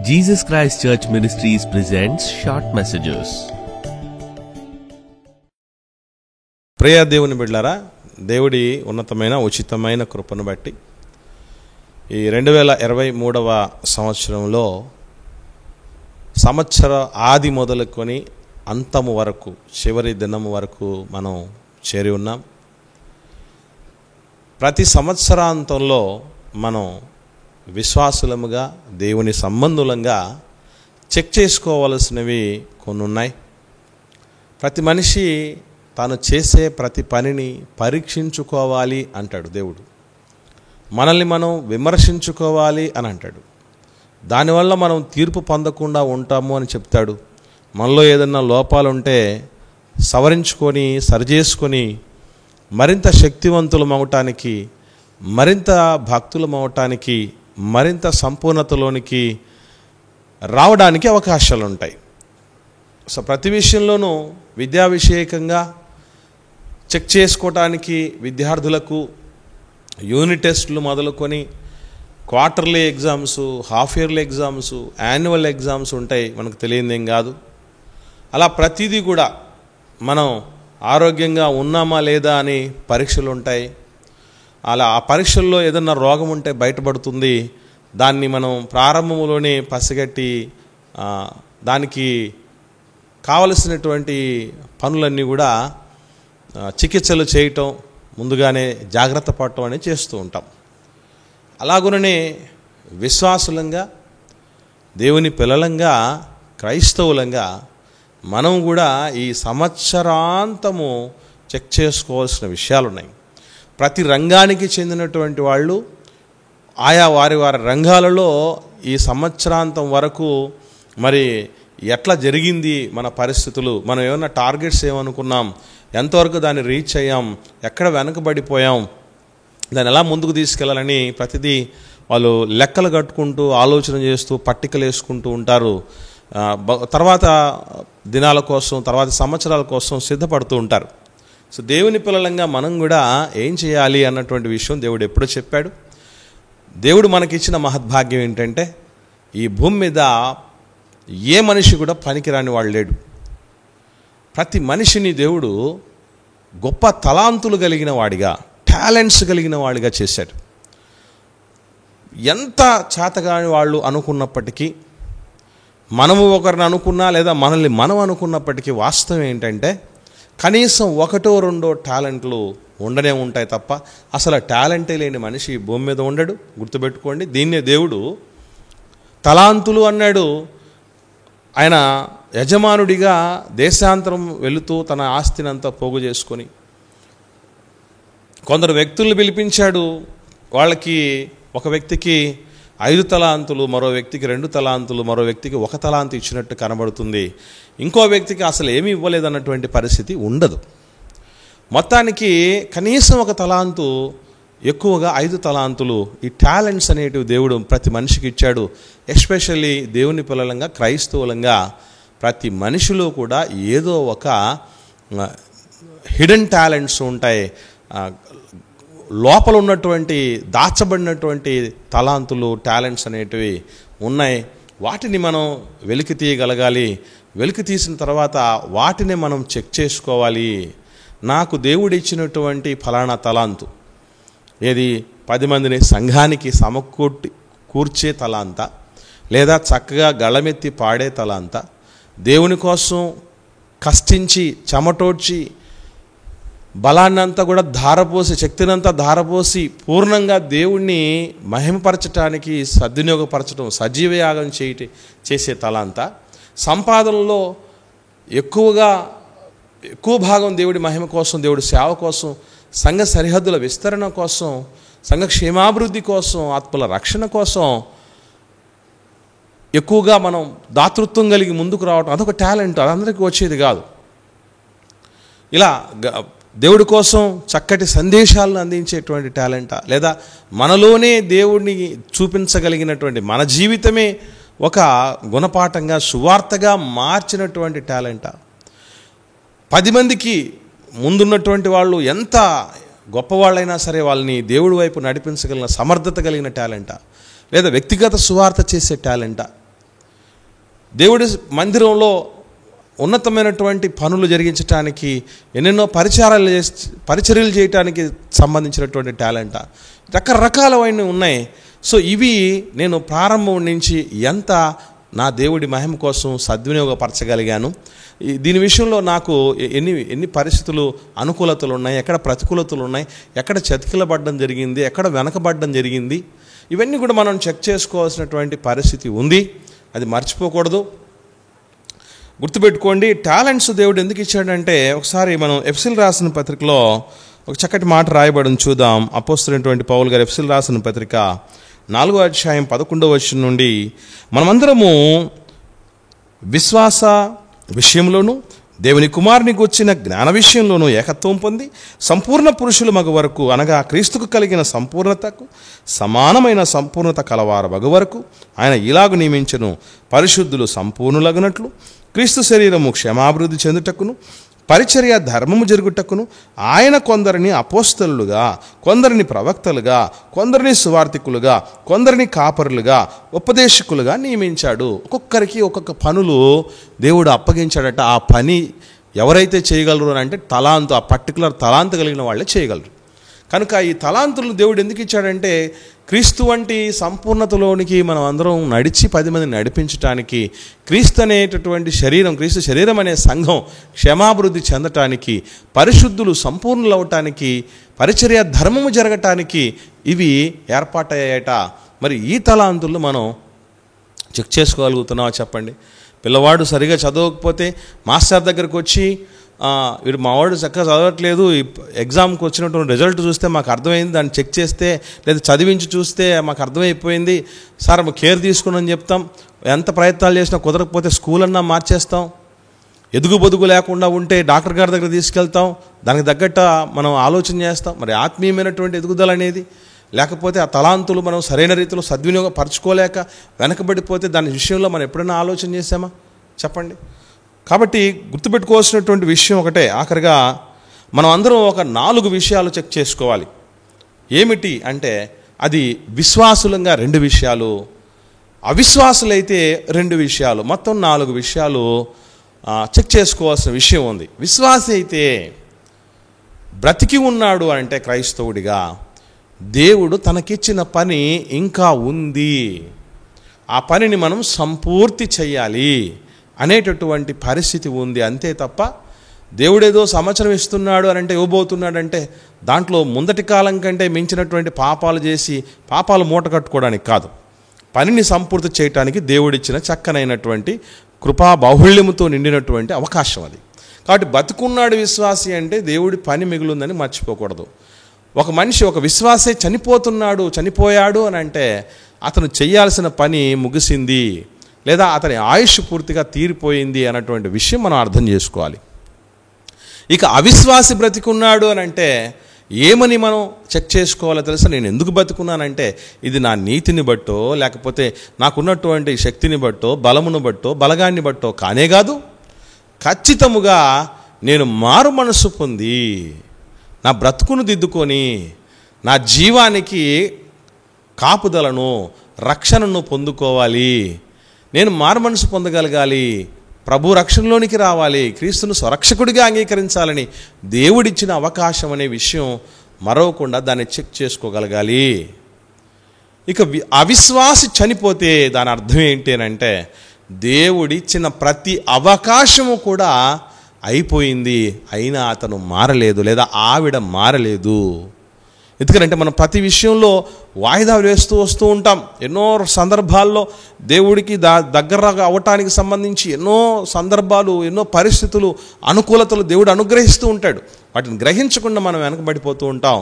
Jesus Christ Church Ministries presents short messages. ప్రియ దేవుని బిడ్డలారా, దేవుడి ఉన్నతమైన ఉచితమైన కృపను బట్టి ఈ 2023వ సంవత్సరంలో సంవత్సర ఆది మొదలుకొని అంతము వరకు, చివరి దినము వరకు మనం చేరి ఉన్నాం. ప్రతి సంవత్సరాంతంలో మనం విశ్వాసులముగా, దేవుని సంబంధులంగా చెక్ చేసుకోవలసినవి కొన్ని ఉన్నాయి. ప్రతి మనిషి తాను చేసే ప్రతి పనిని పరీక్షించుకోవాలి అంటాడు దేవుడు. మనల్ని మనం విమర్శించుకోవాలి అని అంటాడు. దానివల్ల మనం తీర్పు పొందకుండా ఉంటాము అని చెప్తాడు. మనలో ఏదన్నా లోపాలుంటే సవరించుకొని, సరిచేసుకొని మరింత శక్తివంతులమవటానికి, మరింత భక్తులమవటానికి, మరింత సంపూర్ణతలోనికి రావడానికి అవకాశాలు ఉంటాయి. సో ప్రతి విషయంలోనూ విద్యా విషయకంగా చెక్ చేసుకోవటానికి విద్యార్థులకు యూనిట్ టెస్టులు మొదలుకొని quarterly exams, half yearly exams, annual exams ఉంటాయి. మనకు తెలియదేం కాదు. అలా ప్రతిదీ కూడా మనం ఆరోగ్యంగా ఉన్నామా లేదా అని పరీక్షలు ఉంటాయి. అలా ఆ పరీక్షల్లో ఏదన్నా రోగం ఉంటే బయటపడుతుంది. దాన్ని మనం ప్రారంభంలోనే పసిగట్టి దానికి కావలసినటువంటి పనులన్నీ కూడా చికిత్సలు చేయటం, ముందుగానే జాగ్రత్త పడటం అనేది చేస్తూ ఉంటాం. అలాగుననే విశ్వాసులంగా, దేవుని పిల్లలంగా, క్రైస్తవులంగా మనం కూడా ఈ సంవత్సరాంతము చెక్ చేసుకోవాల్సిన విషయాలు ఉన్నాయి. ప్రతి రంగానికి చెందినటువంటి వాళ్ళు ఆయా వారి రంగాలలో ఈ సంవత్సరాంతం వరకు మరి ఎట్లా జరిగింది మన పరిస్థితులు, మనం ఏమన్నా టార్గెట్స్ ఏమనుకున్నాం, ఎంతవరకు దాన్ని రీచ్ అయ్యాం, ఎక్కడ వెనకబడిపోయాం, దాన్ని ఎలా ముందుకు తీసుకెళ్ళాలని ప్రతిదీ వాళ్ళు లెక్కలు కట్టుకుంటూ, ఆలోచన చేస్తూ, పట్టికలు వేసుకుంటూ ఉంటారు. తర్వాత దినాల కోసం, తర్వాత సంవత్సరాల కోసం సిద్ధపడుతూ ఉంటారు. సో దేవుని పిల్లలంగా మనం కూడా ఏం చేయాలి అన్నటువంటి విషయం దేవుడు ఎప్పుడో చెప్పాడు. దేవుడు మనకిచ్చిన మహద్భాగ్యం ఏంటంటే, ఈ భూమి మీద ఏ మనిషి కూడా పనికిరాని వాడు లేడు. ప్రతి మనిషిని దేవుడు గొప్ప తలాంతులు కలిగిన వాడిగా, టాలెంట్స్ కలిగిన వాడిగా చేశాడు. ఎంత చేతగాని వాళ్ళు అనుకున్నప్పటికీ, మనము ఒకరిని అనుకున్నా లేదా మనల్ని మనం అనుకున్నప్పటికీ వాస్తవం ఏంటంటే కనీసం ఒకటో రెండో టాలెంట్లు ఉండనే ఉంటాయి తప్ప అసలు టాలెంటే లేని మనిషి భూమి మీద ఉండడు. గుర్తుపెట్టుకోండి. దీన్నే దేవుడు తలాంతులు అన్నాడు. ఆయన యజమానుడిగా దేశాంతరం వెళుతూ తన ఆస్తినంతా పోగు చేసుకొని కొందరు వ్యక్తులను పిలిపించాడు. వాళ్ళకి ఒక వ్యక్తికి 5 తలాంతులు, మరో వ్యక్తికి 2 తలాంతులు, మరో వ్యక్తికి 1 తలాంతు ఇచ్చినట్టు కనబడుతుంది. ఇంకో వ్యక్తికి అసలు ఏమీ ఇవ్వలేదన్నటువంటి పరిస్థితి ఉండదు. మొత్తానికి కనీసం 1 తలాంతు, ఎక్కువగా 5 తలాంతులు, ఈ టాలెంట్స్ అనేటివి దేవుడు ప్రతి మనిషికి ఇచ్చాడు. ఎస్పెషల్లీ దేవుని పిల్లలంగా, క్రైస్తవులంగా ప్రతి మనిషిలో కూడా ఏదో ఒక హిడెన్ టాలెంట్స్ ఉంటాయి. లోపల ఉన్నటువంటి దాచబడినటువంటి తలాంతులు, టాలెంట్స్ అనేటివి ఉన్నాయి. వాటిని మనం వెలికి తీయగలగాలి. వెలికి తీసిన తర్వాత వాటిని మనం చెక్ చేసుకోవాలి. నాకు దేవుడు ఇచ్చినటువంటి ఫలానా తలాంతు ఏది, 10 మందిని సంఘానికి కూర్చే తలాంత, లేదా చక్కగా గళమెత్తి పాడే తలాంత, దేవుని కోసం కష్టించి చెమటోడ్చి బలాన్నంతా కూడా ధారపోసి, శక్తినంతా ధారపోసి పూర్ణంగా దేవుణ్ణి మహిమపరచటానికి సద్వినియోగపరచడం, సజీవయాగం చేసే తలాంత, సంపాదనలో ఎక్కువ భాగం దేవుడి మహిమ కోసం, దేవుడి సేవ కోసం, సంఘ సరిహద్దుల విస్తరణ కోసం, సంఘ క్షేమాభివృద్ధి కోసం, ఆత్మల రక్షణ కోసం ఎక్కువగా మనం దాతృత్వం కలిగి ముందుకు రావటం అదొక టాలెంట్. అదందరికీ వచ్చేది కాదు. ఇలా దేవుడి కోసం చక్కటి సందేశాలను అందించేటువంటి టాలెంటా, లేదా మనలోనే దేవుడిని చూపించగలిగినటువంటి, మన జీవితమే ఒక గుణపాఠంగా, సువార్తగా మార్చినటువంటి టాలెంటా, 10 మందికి ముందున్నటువంటి వాళ్ళు ఎంత గొప్పవాళ్ళైనా సరే వాళ్ళని దేవుడి వైపు నడిపించగలిగిన సమర్థత కలిగిన టాలెంటా, లేదా వ్యక్తిగత సువార్త చేసే టాలెంటా, దేవుడి మందిరంలో ఉన్నతమైనటువంటి పనులు జరిగించడానికి, ఎన్నెన్నో పరిచర్యలు చేయడానికి సంబంధించినటువంటి టాలెంట్, రకరకాలైనవి ఉన్నాయి. సో ఇవి నేను ప్రారంభం నుంచి ఎంత నా దేవుడి మహిమ కోసం సద్వినియోగపరచగలిగాను. దీని విషయంలో నాకు ఎన్ని పరిస్థితులు అనుకూలతలు ఉన్నాయి, ఎక్కడ ప్రతికూలతలు ఉన్నాయి, ఎక్కడ చతికిలబడ్డం జరిగింది, ఎక్కడ వెనకబడ్డం జరిగింది, ఇవన్నీ కూడా మనం చెక్ చేసుకోవాల్సినటువంటి పరిస్థితి ఉంది. అది మర్చిపోకూడదు. గుర్తుపెట్టుకోండి, టాలెంట్స్ దేవుడు ఎందుకు ఇచ్చాడంటే, ఒకసారి మనం ఎఫెసీయులకు రాసిన పత్రికలో ఒక చక్కటి మాట రాయబడిన చూద్దాం. అపోస్తలుడైనటువంటి పౌలు గారు ఎఫెసీయులకు రాసిన పత్రిక 4వ అధ్యాయం 11వ వచనం నుండి, మనమందరము విశ్వాస విషయంలోనూ దేవుని కుమారునికి వచ్చిన జ్ఞాన విషయంలోనూ ఏకత్వం పొంది సంపూర్ణ పురుషులు మగ వరకు, అనగా క్రీస్తుకు కలిగిన సంపూర్ణతకు సమానమైన సంపూర్ణత కలవారు మగ వరకు ఆయన ఇలాగు నియమించను, పరిశుద్ధులు సంపూర్ణులగునట్లు క్రీస్తు శరీరము క్షేమాభివృద్ధి చెందుటకును పరిచర్య ధర్మము జరుగుటకును ఆయన కొందరిని అపోస్తలులుగా, కొందరిని ప్రవక్తలుగా, కొందరిని సువార్తికులుగా, కొందరిని కాపరులుగా, ఉపదేశకులుగా నియమించాడు. ఒక్కొక్కరికి ఒక్కొక్క పనులు దేవుడు అప్పగించాడట. ఆ పని ఎవరైతే చేయగలరు అంటే తలాంతు, ఆ పర్టికులర్ తలాంతు కలిగిన వాళ్ళే చేయగలరు. కనుక ఈ తలాంతులను దేవుడు ఎందుకు ఇచ్చాడంటే, క్రీస్తు వంటి సంపూర్ణతలోనికి మనం అందరం నడిచి 10 మందిని నడిపించటానికి, క్రీస్తు అనేటటువంటి శరీరం, క్రీస్తు శరీరం అనే సంఘం క్షేమాభివృద్ధి చెందటానికి, పరిశుద్ధులు సంపూర్ణులు అవటానికి, పరిచర్య ధర్మము జరగటానికి ఇవి ఏర్పాటయ్యాయట. మరి ఈ తలాంతులను మనం చెక్ చేసుకోగలుగుతున్నావా చెప్పండి? పిల్లవాడు సరిగా చదవకపోతే మాస్టర్ దగ్గరకు వచ్చి, వీడు మావాడు చక్కగా చదవట్లేదు, ఎగ్జామ్కి వచ్చినటువంటి రిజల్ట్ చూస్తే మాకు అర్థమైంది, దాన్ని చెక్ చేస్తే లేదా చదివించి చూస్తే మాకు అర్థమైపోయింది సార్, కేర్ తీసుకుని చెప్తాం. ఎంత ప్రయత్నాలు చేసినా కుదరకపోతే స్కూల్ అన్నా మార్చేస్తాం. ఎదుగు బొదుగు లేకుండా ఉంటే డాక్టర్ గారి దగ్గర తీసుకెళ్తాం. దానికి తగ్గట్టు మనం ఆలోచన చేస్తాం. మరి ఆత్మీయమైనటువంటి ఎదుగుదల అనేది లేకపోతే, ఆ తలాంతులు మనం సరైన రీతిలో సద్వినియోగపరచుకోలేక వెనకబడిపోతే దాని విషయంలో మనం ఎప్పుడైనా ఆలోచన చేసామా చెప్పండి? కాబట్టి గుర్తుపెట్టుకోవాల్సినటువంటి విషయం ఒకటే, ఆఖరిగా మనం అందరం ఒక 4 విషయాలు చెక్ చేసుకోవాలి. ఏమిటి అంటే, అది విశ్వాసులంగా 2 విషయాలు, అవిశ్వాసులైతే 2 విషయాలు, మొత్తం 4 విషయాలు చెక్ చేసుకోవాల్సిన విషయం ఉంది. విశ్వాసి అయితే బ్రతికి ఉన్నాడు అంటే క్రైస్తవుడిగా, దేవుడు తనకిచ్చిన పని ఇంకా ఉంది, ఆ పనిని మనం సంపూర్తి చెయ్యాలి అనేటటువంటి పరిస్థితి ఉంది. అంతే తప్ప దేవుడేదో సంవత్సరం ఇస్తున్నాడు అని అంటే, ఇవ్వబోతున్నాడంటే దాంట్లో ముందటి కాలం కంటే మించినటువంటి పాపాలు చేసి పాపాలు మూట కట్టుకోవడానికి కాదు, పనిని సంపూర్తి చేయటానికి దేవుడిచ్చిన చక్కనైనటువంటి కృపా బాహుళ్యముతో నిండినటువంటి అవకాశం అది. కాబట్టి బతుకున్నాడు విశ్వాసి అంటే దేవుడి పని మిగులుందని మర్చిపోకూడదు. ఒక మనిషి, ఒక విశ్వాసే చనిపోయాడు అని అంటే అతను చేయాల్సిన పని ముగిసింది, లేదా అతని ఆయుష్ పూర్తిగా తీరిపోయింది అన్నటువంటి విషయం మనం అర్థం చేసుకోవాలి. ఇక అవిశ్వాసి బ్రతికున్నాడు అని అంటే ఏమని మనం చెక్ చేసుకోవాలో తెలుసా? నేను ఎందుకు బతుకున్నానంటే ఇది నా నీతిని బట్టో, లేకపోతే నాకున్నటువంటి శక్తిని బట్టో, బలమును బట్టో, బలగాన్ని బట్టో కానే కాదు. ఖచ్చితముగా నేను మారు మనసు పొంది నా బ్రతుకును దిద్దుకొని నా జీవానికి కాపుదలను, రక్షణను పొందుకోవాలి. నేను మారు మనసు పొందగలగాలి, ప్రభు రక్షణలోనికి రావాలి, క్రీస్తును స్వరక్షకుడిగా అంగీకరించాలని దేవుడిచ్చిన అవకాశం అనే విషయం మరవకుండా దాన్ని చెక్ చేసుకోగలగాలి. ఇక అవిశ్వాసి చనిపోతే దాని అర్థం ఏంటి అంటే, దేవుడిచ్చిన ప్రతి అవకాశము కూడా అయిపోయింది, అయినా అతను మారలేదు లేదా ఆవిడ మారలేదు. ఎందుకంటే మనం ప్రతి విషయంలో వాయిదా వేస్తూ వస్తూ ఉంటాం. ఎన్నో సందర్భాల్లో దేవుడికి దగ్గర అవ్వటానికి సంబంధించి ఎన్నో సందర్భాలు, ఎన్నో పరిస్థితులు, అనుకూలతలు దేవుడు అనుగ్రహిస్తూ ఉంటాడు. వాటిని గ్రహించకుండా మనం వెనకబడిపోతూ ఉంటాం.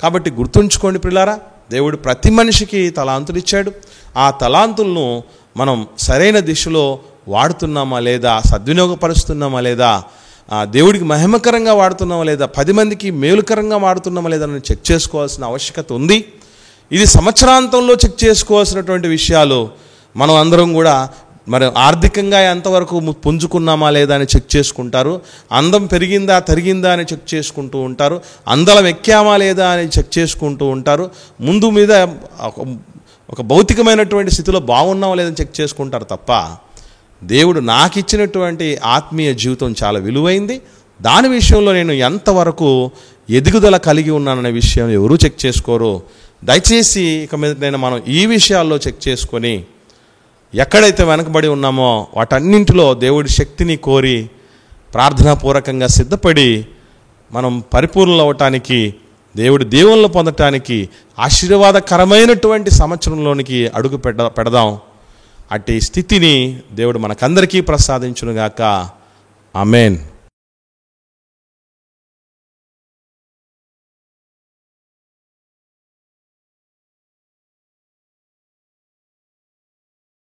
కాబట్టి గుర్తుంచుకోండి ప్రియులారా, దేవుడు ప్రతి మనిషికి తలాంతులు ఇచ్చాడు. ఆ తలాంతులను మనం సరైన దిశలో వాడుతున్నామా లేదా, సద్వినియోగపరుస్తున్నామా లేదా, దేవుడికి మహిమకరంగా వాడుతున్నామా లేదా, 10 మందికి మేలుకరంగా వాడుతున్నామా లేదా అని చెక్ చేసుకోవాల్సిన ఆవశ్యకత ఉంది. ఇది సంవత్సరాంతంలో చెక్ చేసుకోవాల్సినటువంటి విషయాలు. మనం అందరం కూడా మరి ఆర్థికంగా ఎంతవరకు పుంజుకున్నామా లేదా అని చెక్ చేసుకుంటారు, అందం పెరిగిందా తరిగిందా అని చెక్ చేసుకుంటూ ఉంటారు, అందలం ఎక్కామా లేదా అని చెక్ చేసుకుంటూ ఉంటారు, ముందు మీద ఒక భౌతికమైనటువంటి స్థితిలో బాగున్నామా లేదని చెక్ చేసుకుంటారు తప్ప దేవుడు నాకు ఇచ్చినటువంటి ఆత్మీయ జీవితం చాలా విలువైంది, దాని విషయంలో నేను ఎంతవరకు ఎదుగుదల కలిగి ఉన్నాననే విషయం ఎవరూ చెక్ చేసుకోరు. దయచేసి ఇక మీద మనం ఈ విషయాల్లో చెక్ చేసుకొని ఎక్కడైతే వెనకబడి ఉన్నామో వాటన్నింటిలో దేవుడి శక్తిని కోరి ప్రార్థనాపూర్వకంగా సిద్ధపడి మనం పరిపూర్ణలు అవ్వటానికి, దేవుడి దీవెనలు పొందటానికి, ఆశీర్వాదకరమైనటువంటి సంవత్సరంలోనికి అడుగు పెడదాం. అట్టి స్థితిని దేవుడు మనకందరికీ ప్రసాదించునుగాక. ఆమేన్.